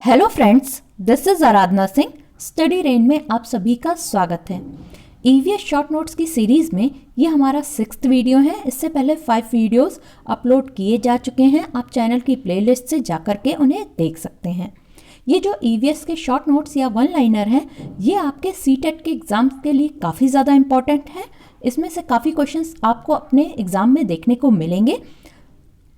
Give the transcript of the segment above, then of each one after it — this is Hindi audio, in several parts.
Hello friends, this is Aradhana Singh. Study rain में आप सभी का स्वागत है। ईवीएस शॉर्ट नोट्स की सीरीज में ये हमारा 6th वीडियो है। इससे पहले 5 वीडियोस अपलोड किए जा चुके हैं। आप चैनल की प्लेलिस्ट से जाकर के उन्हें देख सकते हैं। ये जो ईवीएस के शॉर्ट नोट्स या वन लाइनर हैं, ये आपके सीटेट के एग्जाम के लिए काफ़ी ज़्यादा इम्पॉर्टेंट है। इसमें से काफ़ी क्वेश्चंस आपको अपने एग्ज़ाम में देखने को मिलेंगे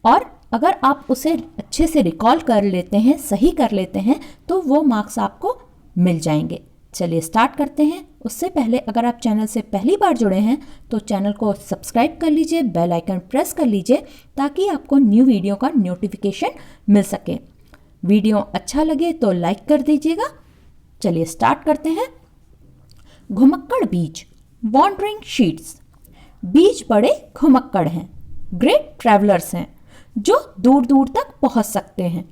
और अगर आप उसे अच्छे से रिकॉल कर लेते हैं, सही कर लेते हैं, तो वो मार्क्स आपको मिल जाएंगे। चलिए स्टार्ट करते हैं। उससे पहले अगर आप चैनल से पहली बार जुड़े हैं तो चैनल को सब्सक्राइब कर लीजिए, बेल आइकन प्रेस कर लीजिए ताकि आपको न्यू वीडियो का नोटिफिकेशन मिल सके। वीडियो अच्छा लगे तो लाइक कर दीजिएगा। चलिए स्टार्ट करते हैं। घुमक्कड़ बीज, वॉन्डरिंग शीट्स। बीज बड़े घुमक्कड़ हैं, ग्रेट ट्रैवलर्स हैं जो दूर दूर तक पहुंच सकते हैं।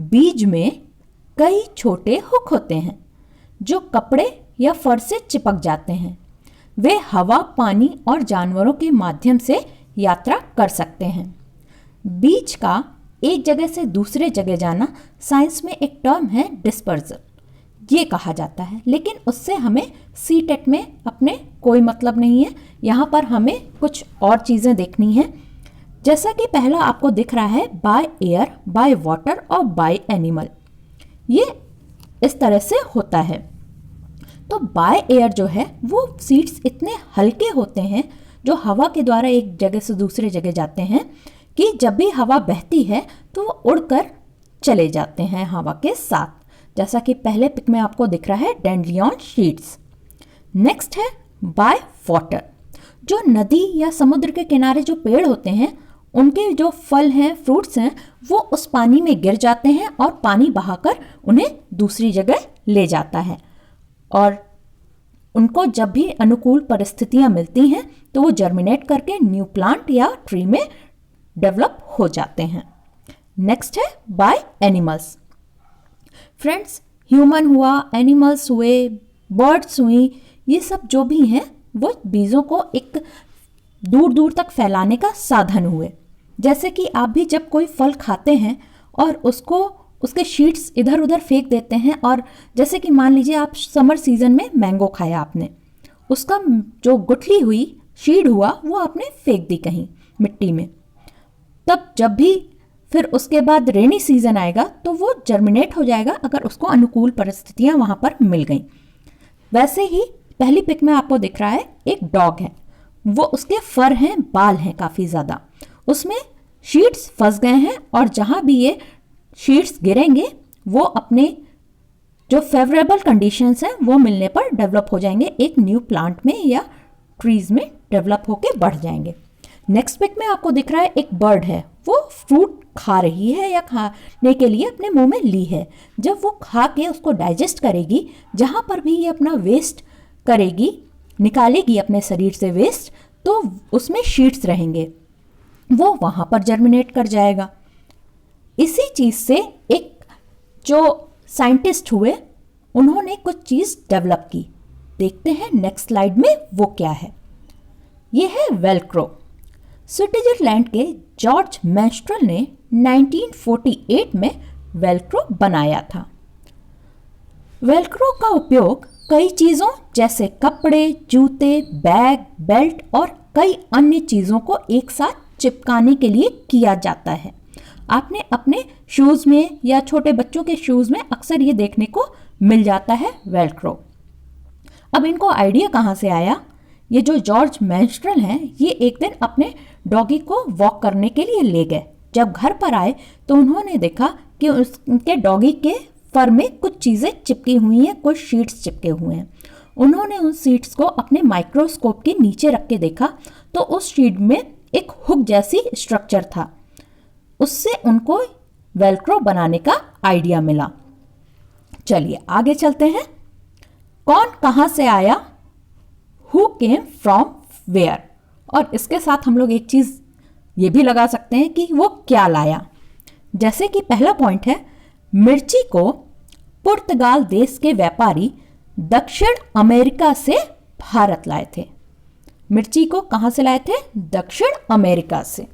बीज में कई छोटे हुक होते हैं जो कपड़े या फर से चिपक जाते हैं। वे हवा, पानी और जानवरों के माध्यम से यात्रा कर सकते हैं। बीज का एक जगह से दूसरे जगह जाना साइंस में एक टर्म है डिस्पर्जल, ये कहा जाता है। लेकिन उससे हमें सीटेट में अपने कोई मतलब नहीं है। यहाँ पर हमें कुछ और चीज़ें देखनी है। जैसा कि पहला आपको दिख रहा है, बाय एयर, बाय वाटर और बाय एनिमल। ये इस तरह से होता है। तो बाय एयर जो है वो सीड्स इतने हल्के होते हैं जो हवा के द्वारा एक जगह से दूसरे जगह जाते हैं कि जब भी हवा बहती है तो वो उड़कर चले जाते हैं हवा के साथ। जैसा कि पहले पिक में आपको दिख रहा है, डैंडलियन शीट्स। नेक्स्ट है बाय वाटर। जो नदी या समुद्र के किनारे जो पेड़ होते हैं, उनके जो फल हैं, फ्रूट्स हैं, वो उस पानी में गिर जाते हैं और पानी बहाकर उन्हें दूसरी जगह ले जाता है। और उनको जब भी अनुकूल परिस्थितियां मिलती हैं तो वो जर्मिनेट करके न्यू प्लांट या ट्री में डेवलप हो जाते हैं। नेक्स्ट है बाय एनिमल्स। फ्रेंड्स, ह्यूमन हुआ, एनिमल्स हुए, बर्ड्स हुई, ये सब जो भी हैं वो बीजों को एक दूर दूर तक फैलाने का साधन हुए। जैसे कि आप भी जब कोई फल खाते हैं और उसको उसके शीड्स इधर उधर फेंक देते हैं, और जैसे कि मान लीजिए आप समर सीजन में मैंगो खाया आपने, उसका जो गुठली हुई, शीड हुआ, वो आपने फेंक दी कहीं मिट्टी में। तब जब भी फिर उसके बाद रेनी सीजन आएगा तो वो जर्मिनेट हो जाएगा अगर उसको अनुकूल परिस्थितियां वहां पर मिल गई। वैसे ही पहली पिक में आपको दिख रहा है, एक डॉग है, वो उसके फर हैं, बाल हैं काफ़ी ज़्यादा, उसमें शीट्स फंस गए हैं और जहाँ भी ये शीट्स गिरेंगे वो अपने जो फेवरेबल कंडीशंस हैं वो मिलने पर डेवलप हो जाएंगे, एक न्यू प्लांट में या ट्रीज में डेवलप होके बढ़ जाएंगे। नेक्स्ट पिक में आपको दिख रहा है, एक बर्ड है, वो फ्रूट खा रही है या खाने के लिए अपने मुंह में ली है। जब वो खा के उसको डाइजेस्ट करेगी, जहाँ पर भी ये अपना वेस्ट करेगी, निकालेगी अपने शरीर से वेस्ट, तो उसमें शीट्स रहेंगे, वो वहां पर जर्मिनेट कर जाएगा। इसी चीज से एक जो साइंटिस्ट हुए, उन्होंने कुछ चीज डेवलप की। देखते हैं नेक्स्ट स्लाइड में वो क्या है। ये है वेलक्रो। स्विट्जरलैंड के जॉर्ज मैस्ट्रल ने 1948 में वेलक्रो बनाया था। वेलक्रो का उपयोग कई चीज़ों जैसे कपड़े, जूते, बैग, बेल्ट और कई अन्य चीज़ों को एक साथ चिपकाने के लिए किया जाता है। आपने अपने शूज़ में या छोटे बच्चों के शूज़ में अक्सर ये देखने को मिल जाता है वेलक्रो। अब इनको आइडिया कहाँ से आया? ये जो जॉर्ज मैस्ट्रल हैं, ये एक दिन अपने डॉगी को वॉक करने के लिए ले गए। जब घर पर आए तो उन्होंने देखा कि उनके डॉगी के फर में कुछ चीज़ें चिपकी हुई हैं, कुछ शीट्स चिपके हुए हैं। उन्होंने उन शीट्स को अपने माइक्रोस्कोप के नीचे रख के देखा तो उस शीट में एक हुक जैसी स्ट्रक्चर था। उससे उनको वेलक्रो बनाने का आइडिया मिला। चलिए आगे चलते हैं। कौन कहाँ से आया? Who came from where? और इसके साथ हम लोग एक चीज़ ये भी लगा सकते हैं कि वो क्या लाया। जैसे कि पहला पॉइंट है, मिर्ची को पुर्तगाल देश के व्यापारी दक्षिण अमेरिका से भारत लाए थे। मिर्ची को कहाँ से लाए थे? दक्षिण अमेरिका से।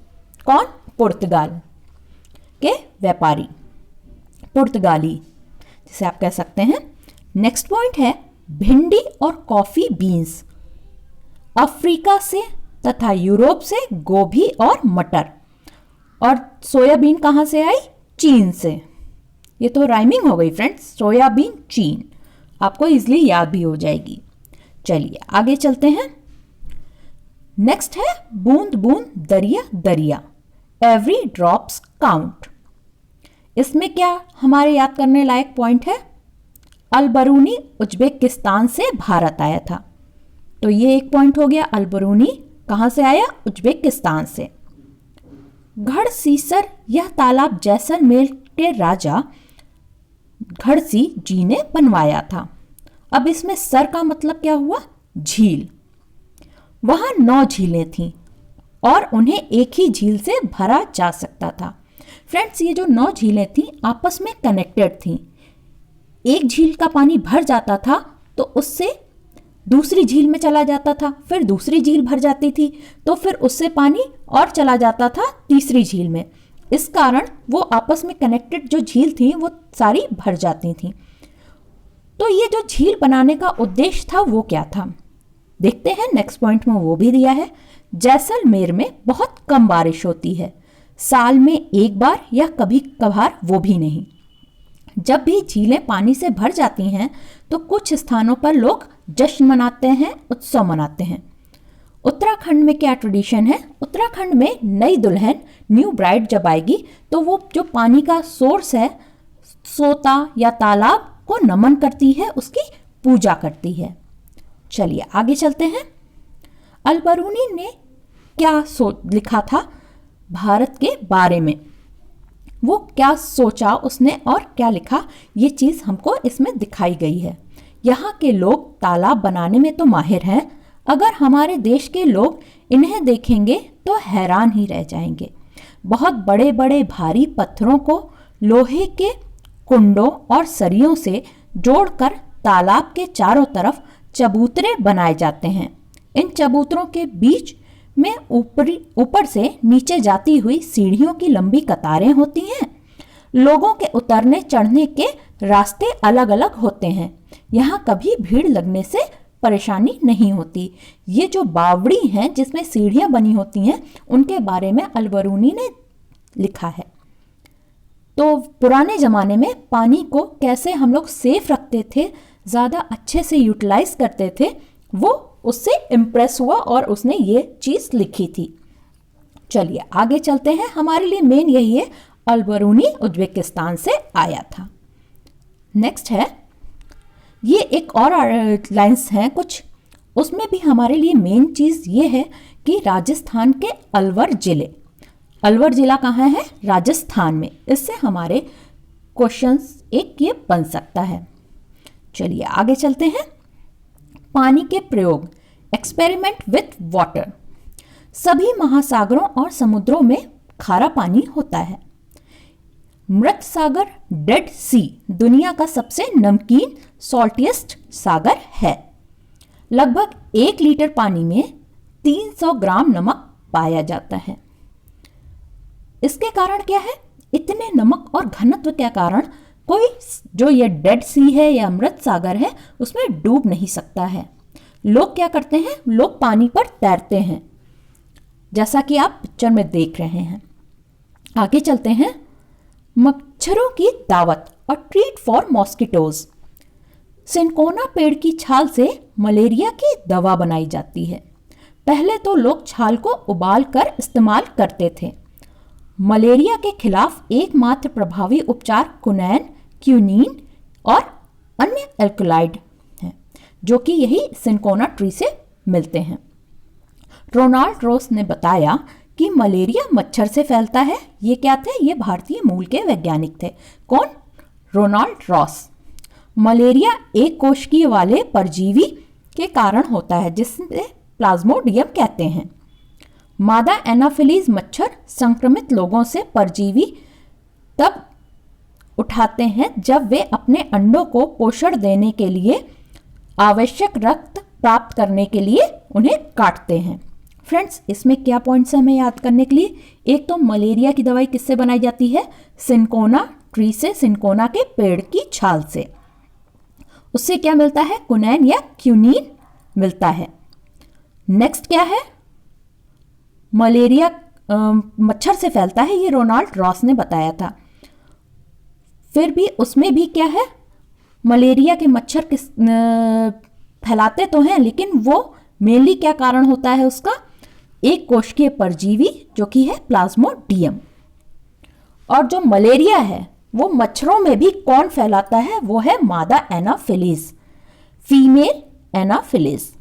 कौन? पुर्तगाल के व्यापारी, पुर्तगाली। जिसे आप कह सकते हैं। नेक्स्ट पॉइंट है भिंडी और कॉफी बीन्स। अफ्रीका से तथा यूरोप से गोभी और मटर। और सोयाबीन कहाँ से आई? चीन से। ये तो राइमिंग हो गई फ्रेंड्स, सोयाबीन चीन, आपको इजीली याद भी हो जाएगी। चलिए आगे चलते हैं। नेक्स्ट है बूंद बूंद दरिया दरिया, एवरी ड्रॉप्स काउंट। इसमें क्या हमारे याद करने लायक पॉइंट है? अलबरूनी उज्बेकिस्तान से भारत आया था, तो ये एक पॉइंट हो गया। अलबरूनी कहाँ से आया? उज्बेकिस्तान से। घड़सीसर यह तालाब जैसलमेर के राजा घड़सी जी ने बनवाया था। अब इसमें सर का मतलब क्या हुआ? झील। वहां 9 झीलें थीं और उन्हें एक ही झील से भरा जा सकता था। फ्रेंड्स, ये जो 9 झीलें थीं आपस में कनेक्टेड थीं। एक झील का पानी भर जाता था तो उससे दूसरी झील में चला जाता था, फिर दूसरी झील भर जाती थी तो फिर उससे पानी और चला जाता था तीसरी झील में। इस कारण वो आपस में कनेक्टेड जो झील थी वो सारी भर जाती थी। तो ये जो झील बनाने का उद्देश्य था वो क्या था? देखते हैं, नेक्स्ट पॉइंट में वो भी दिया है। जैसलमेर में बहुत कम बारिश होती है, साल में एक बार या कभी कभार वो भी नहीं। जब भी झीलें पानी से भर जाती हैं तो कुछ स्थानों पर लोग जश्न मनाते हैं, उत्सव मनाते हैं। उत्तराखंड में क्या ट्रेडिशन है? उत्तराखंड में नई दुल्हन, न्यू ब्राइड जब आएगी तो वो जो पानी का सोर्स है, सोता या तालाब को नमन करती है, उसकी पूजा करती है। चलिए आगे चलते हैं। अलबरूनी ने क्या लिखा था भारत के बारे में? वो क्या सोचा उसने और क्या लिखा, ये चीज़ हमको इसमें दिखाई गई है। यहाँ के लोग तालाब बनाने में तो माहिर हैं, अगर हमारे देश के लोग इन्हें देखेंगे तो हैरान ही रह जाएंगे। बहुत बड़े बड़े भारी पत्थरों को लोहे के कुंडों और सरियों से जोड़कर तालाब के चारों तरफ चबूतरे बनाए जाते हैं। इन चबूतरों के बीच में ऊपर से नीचे जाती हुई सीढ़ियों की लंबी कतारें होती हैं। लोगों के उतरने चढ़ने के रास्ते अलग अलग होते हैं। यहाँ कभी भीड़ लगने से परेशानी नहीं होती। ये जो बावड़ी हैं जिसमें सीढ़ियाँ बनी होती हैं, उनके बारे में अलबरूनी ने लिखा है। तो पुराने ज़माने में पानी को कैसे हम लोग सेफ रखते थे, ज़्यादा अच्छे से यूटिलाइज करते थे, वो उससे इम्प्रेस हुआ और उसने ये चीज़ लिखी थी। चलिए आगे चलते हैं। हमारे लिए मेन यही है, अलबरूनी उज्बेकिस्तान से आया था। नेक्स्ट है, ये एक और लाइन्स हैं कुछ, उसमें भी हमारे लिए मेन चीज़ ये है कि राजस्थान के अलवर जिले, अलवर जिला कहाँ है? राजस्थान में। इससे हमारे क्वेश्चंस एक ये बन सकता है। चलिए आगे चलते हैं। पानी के प्रयोग, एक्सपेरिमेंट विथ वाटर। सभी महासागरों और समुद्रों में खारा पानी होता है। मृत सागर, डेड सी, दुनिया का सबसे नमकीन सॉल्टिएस्ट सागर है। लगभग 1 लीटर पानी में 300 ग्राम नमक पाया जाता है। इसके कारण क्या है? इतने नमक और घनत्व के कारण कोई जो ये डेड सी है या मृत सागर है उसमें डूब नहीं सकता है। लोग क्या करते हैं? लोग पानी पर तैरते हैं, जैसा कि आप पिक्चर में देख रहे हैं। आगे चलते हैं। मच्छरों की दावत और ट्रीट फॉर मॉस्किटोज। सिनकोना पेड़ की छाल से मलेरिया की दवा बनाई जाती है। पहले तो लोग छाल को उबाल कर इस्तेमाल करते थे। मलेरिया के खिलाफ एकमात्र प्रभावी उपचार क्विनैन, क्यूनीन और अन्य एल्कलॉइड हैं, जो कि यही सिनकोना ट्री से मिलते हैं। रोनाल्ड रॉस ने बताया कि मलेरिया मच्छर से फैलता है। ये क्या थे? ये भारतीय मूल के वैज्ञानिक थे। कौन? Ronald Ross. मलेरिया एक कोशिकीय वाले परजीवी के कारण होता है जिसे प्लाज्मोडियम कहते हैं। मादा एनाफिलीज मच्छर संक्रमित लोगों से परजीवी तब उठाते हैं जब वे अपने अंडों को पोषण देने के लिए आवश्यक रक्त प्राप्त करने के लिए उन्हें काटते हैं। फ्रेंड्स, इसमें क्या पॉइंट्स हमें याद करने के लिए? एक तो मलेरिया की दवाई किससे बनाई जाती है? सिनकोना ट्री से, सिनकोना के पेड़ की छाल से। उससे क्या मिलता है? क्विनैन या क्यूनीन मिलता है। नेक्स्ट क्या है? मलेरिया मच्छर से फैलता है, ये रोनाल्ड रॉस ने बताया था। फिर भी उसमें भी क्या है, मलेरिया के मच्छर किस फैलाते तो हैं, लेकिन वो मेनली क्या कारण होता है उसका? एक कोशिकीय परजीवी जो कि है प्लाज्मोडियम। और जो मलेरिया है वो मच्छरों में भी कौन फैलाता है? वो है मादा एनाफिलीज, फीमेल एनाफिलीज।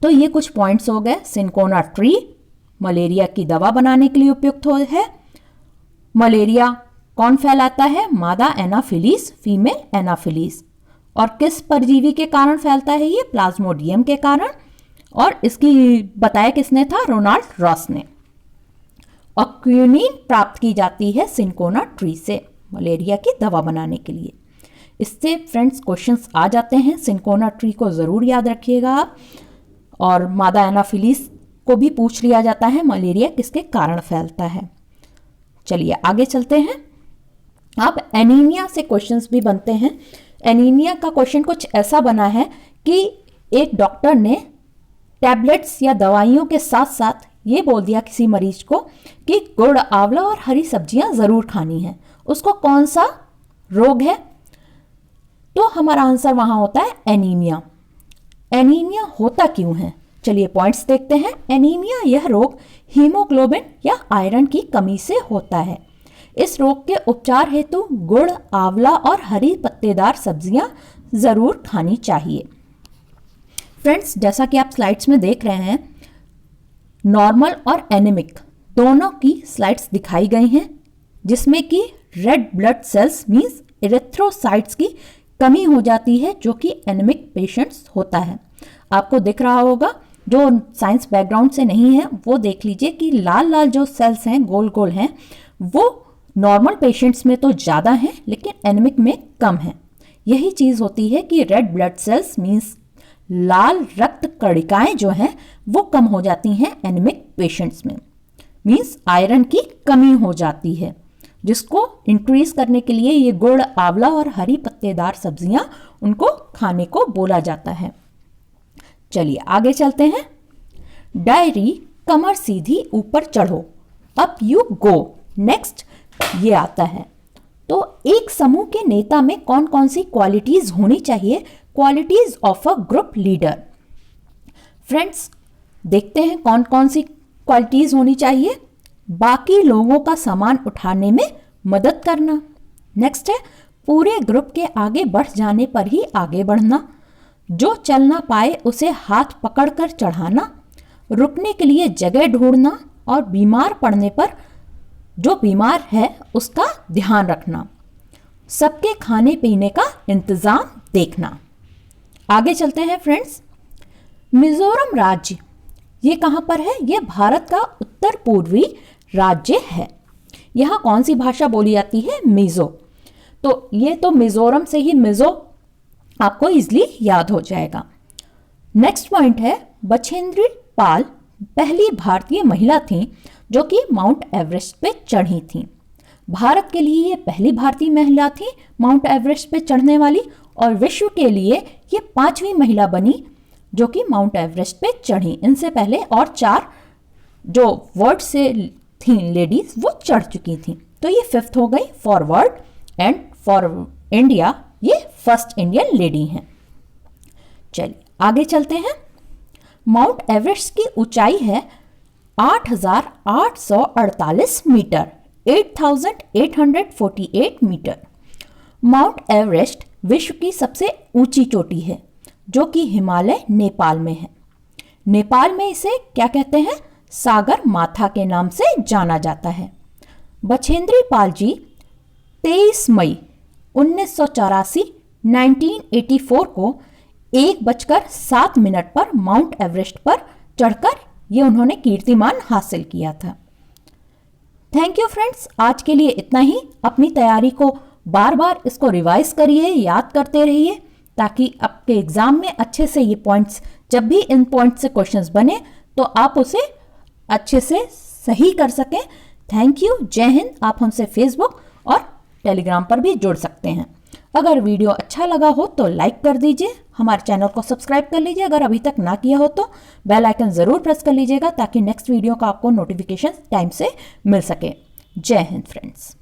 तो ये कुछ पॉइंट्स हो गए। सिनकोना ट्री मलेरिया की दवा बनाने के लिए उपयुक्त है। मलेरिया कौन फैलाता है? मादा एनाफिलीज, फीमेल एनाफिलीज। और किस परजीवी के कारण फैलता है ये? प्लाज्मोडियम के कारण। और इसकी बताया किसने था? रोनाल्ड रॉस ने। और क्विनीन प्राप्त की जाती है सिनकोना ट्री से मलेरिया की दवा बनाने के लिए। इससे फ्रेंड्स क्वेश्चंस आ जाते हैं। सिनकोना ट्री को ज़रूर याद रखिएगा आप। और मादा एनाफिलीज को भी पूछ लिया जाता है मलेरिया किसके कारण फैलता है। चलिए आगे चलते हैं। अब एनीमिया से क्वेश्चंस भी बनते हैं। एनीमिया का क्वेश्चन कुछ ऐसा बना है कि एक डॉक्टर ने टैबलेट्स या दवाइयों के साथ साथ ये बोल दिया किसी मरीज को कि गुड़, आंवला और हरी सब्जियां ज़रूर खानी है। उसको कौन सा रोग है? तो हमारा आंसर वहाँ होता है एनीमिया। एनीमिया होता क्यों है? चलिए पॉइंट्स देखते हैं। एनीमिया यह रोग हीमोग्लोबिन या आयरन की कमी से होता है। इस रोग के उपचार हेतु गुड़, आंवला और हरी पत्तेदार सब्जियां ज़रूर खानी चाहिए। फ्रेंड्स, जैसा कि आप स्लाइड्स में देख रहे हैं, नॉर्मल और एनीमिक दोनों की स्लाइड्स दिखाई गई हैं, जिसमें कि red blood cells means erythrocytes की कमी हो जाती है, जो कि एनीमिक पेशेंट्स होता है। आपको दिख रहा होगा, जो साइंस बैकग्राउंड से नहीं है वो देख लीजिए कि लाल लाल जो सेल्स हैं, गोल गोल हैं, वो नॉर्मल पेशेंट्स में तो ज़्यादा हैं लेकिन एनीमिक में कम है। यही चीज़ होती है कि रेड ब्लड सेल्स मींस लाल रक्त कणिकाएं जो हैं वो कम हो जाती हैं एनीमिक पेशेंट्स में। मींस आयरन की कमी हो जाती है, जिसको इंक्रीज करने के लिए ये गुड़, आंवला और हरी पत्तेदार सब्जियां उनको खाने को बोला जाता है। चलिए आगे चलते हैं। डायरी, कमर सीधी ऊपर चढ़ो, अप यू गो। नेक्स्ट ये आता है। तो एक समूह के नेता में कौन कौन सी क्वालिटीज होनी चाहिए? Qualities of a group leader. Friends, देखते हैं कौन कौन सी क्वालिटीज होनी चाहिए। बाकी लोगों का सामान उठाने में मदद करना। नेक्स्ट है पूरे ग्रुप के आगे बढ़ जाने पर ही आगे बढ़ना। जो चल ना पाए उसे हाथ पकड़कर चढ़ाना। रुकने के लिए जगह ढूंढना और बीमार पड़ने पर जो बीमार है उसका ध्यान रखना। सबके खाने पीने का इंतजाम देखना। आगे चलते हैं फ्रेंड्स। मिजोरम राज्य ये कहाँ पर है? ये भारत का उत्तर पूर्वी राज्य है। यहाँ कौन सी भाषा बोली जाती है? मिजो। तो ये तो मिजोरम से ही मिजो आपको इजली याद हो जाएगा। नेक्स्ट पॉइंट है, बछेंद्री पाल पहली भारतीय महिला थी जो कि माउंट एवरेस्ट पे चढ़ी थी। भारत के लिए ये पहली भारतीय महिला थी माउंट एवरेस्ट पे चढ़ने वाली, और विश्व के लिए ये 5वीं महिला बनी जो कि माउंट एवरेस्ट पे चढ़ी। इनसे पहले और 4 जो वर्ल्ड से थी लेडीज वो चढ़ चुकी थी। तो ये 5th हो गई for world, and for India ये फर्स्ट इंडियन लेडी हैं। चलिए आगे चलते हैं। माउंट एवरेस्ट की ऊंचाई है 8,848 मीटर, 8,848 मीटर। माउंट एवरेस्ट विश्व की सबसे ऊंची चोटी है जो कि हिमालय नेपाल में है। नेपाल में इसे क्या कहते हैं? सागर माथा के नाम से जाना जाता है। बछेंद्री पाल जी 23 मई 1984 1984 को 1:07 पर माउंट एवरेस्ट पर चढ़कर ये उन्होंने कीर्तिमान हासिल किया था। थैंक यू फ्रेंड्स, आज के लिए इतना ही। अपनी तैयारी को बार बार इसको रिवाइज करिए, याद करते रहिए, ताकि आपके एग्जाम में अच्छे से ये पॉइंट्स, जब भी इन पॉइंट्स से क्वेश्चंस बने तो आप उसे अच्छे से सही कर सकें। Thank you. जय हिंद। आप हमसे फेसबुक और टेलीग्राम पर भी जुड़ सकते हैं। अगर वीडियो अच्छा लगा हो तो लाइक कर दीजिए, हमारे चैनल को सब्सक्राइब कर लीजिए, अगर अभी तक ना किया हो तो बेल आइकन ज़रूर प्रेस कर लीजिएगा ताकि नेक्स्ट वीडियो का आपको नोटिफिकेशन टाइम से मिल सके। जय हिंद फ्रेंड्स।